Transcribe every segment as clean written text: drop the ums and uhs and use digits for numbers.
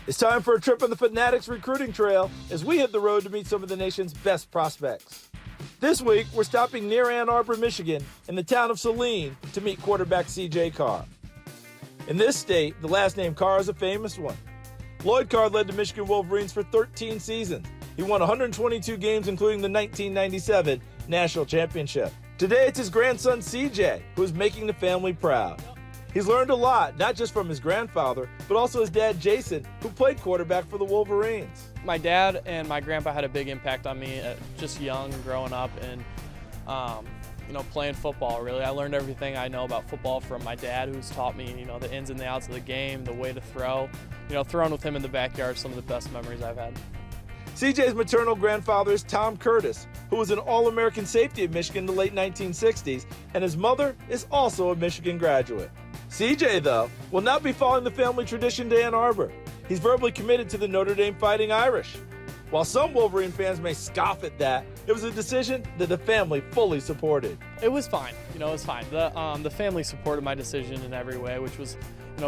It's time for a trip on the Fanatics recruiting trail as we hit the road to meet some of the nation's best prospects. This week, we're stopping near Ann Arbor, Michigan, in the town of Saline to meet quarterback C.J. Carr. In this state, the last name Carr is a famous one. Lloyd Carr led the Michigan Wolverines for 13 seasons. He won 122 games, including the 1997 National Championship. Today, it's his grandson, C.J., who is making the family proud. He's learned a lot, not just from his grandfather, but also his dad, Jason, who played quarterback for the Wolverines. My dad and my grandpa had a big impact on me just young, growing up, and playing football, really. I learned everything I know about football from my dad, who's taught me, the ins and the outs of the game, the way to throw. Throwing with him in the backyard is some of the best memories I've had. CJ's maternal grandfather is Tom Curtis, who was an All-American safety at Michigan in the late 1960s, and his mother is also a Michigan graduate. CJ, though, will not be following the family tradition to Ann Arbor. He's verbally committed to the Notre Dame Fighting Irish. While some Wolverine fans may scoff at that, it was a decision that the family fully supported. It was fine. It was fine. The family supported my decision in every way, which was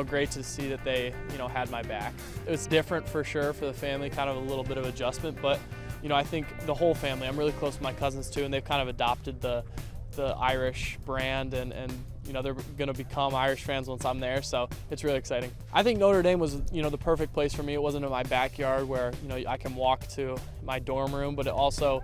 great to see that they had my back. It was different for sure for the family, kind of a little bit of adjustment, but I think the whole family, I'm really close to my cousins too, and they've kind of adopted the Irish brand, and they're going to become Irish fans once I'm there, so it's really exciting. I think Notre Dame was the perfect place for me. It wasn't in my backyard where I can walk to my dorm room, but it also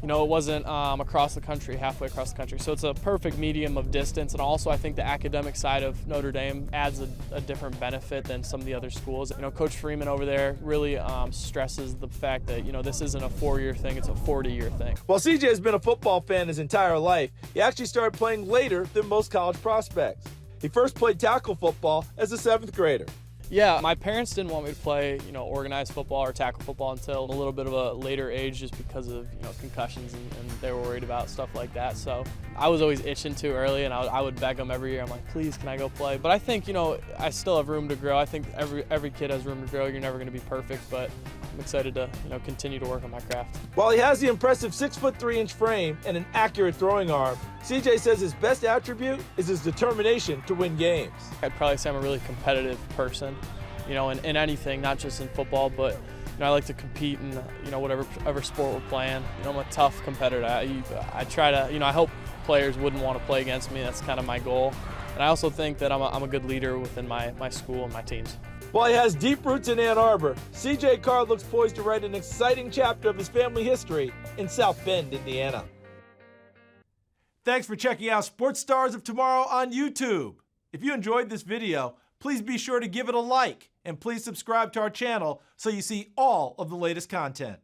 it wasn't across the country, halfway across the country. So it's a perfect medium of distance, and also I think the academic side of Notre Dame adds a different benefit than some of the other schools. Coach Freeman over there really stresses the fact that this isn't a 4-year thing, it's a 40-year thing. While CJ has been a football fan his entire life, he actually started playing later than most college prospects. He first played tackle football as a 7th grader. Yeah, my parents didn't want me to play, organized football or tackle football until a little bit of a later age, just because of, concussions, and they were worried about stuff like that. So I was always itching too early, and I would beg them every year. I'm like, please, can I go play? But I think, I still have room to grow. I think every kid has room to grow. You're never going to be perfect, but I'm excited to, continue to work on my craft. While he has the impressive 6'3" frame and an accurate throwing arm, CJ says his best attribute is his determination to win games. I'd probably say I'm a really competitive person, in anything, not just in football, but I like to compete in whatever sport we're playing. I'm a tough competitor. I try to, I hope players wouldn't want to play against me. That's kind of my goal. And I also think that I'm a good leader within my school and my teams. While he has deep roots in Ann Arbor, C.J. Carr looks poised to write an exciting chapter of his family history in South Bend, Indiana. Thanks for checking out Sports Stars of Tomorrow on YouTube. If you enjoyed this video, please be sure to give it a like, and please subscribe to our channel so you see all of the latest content.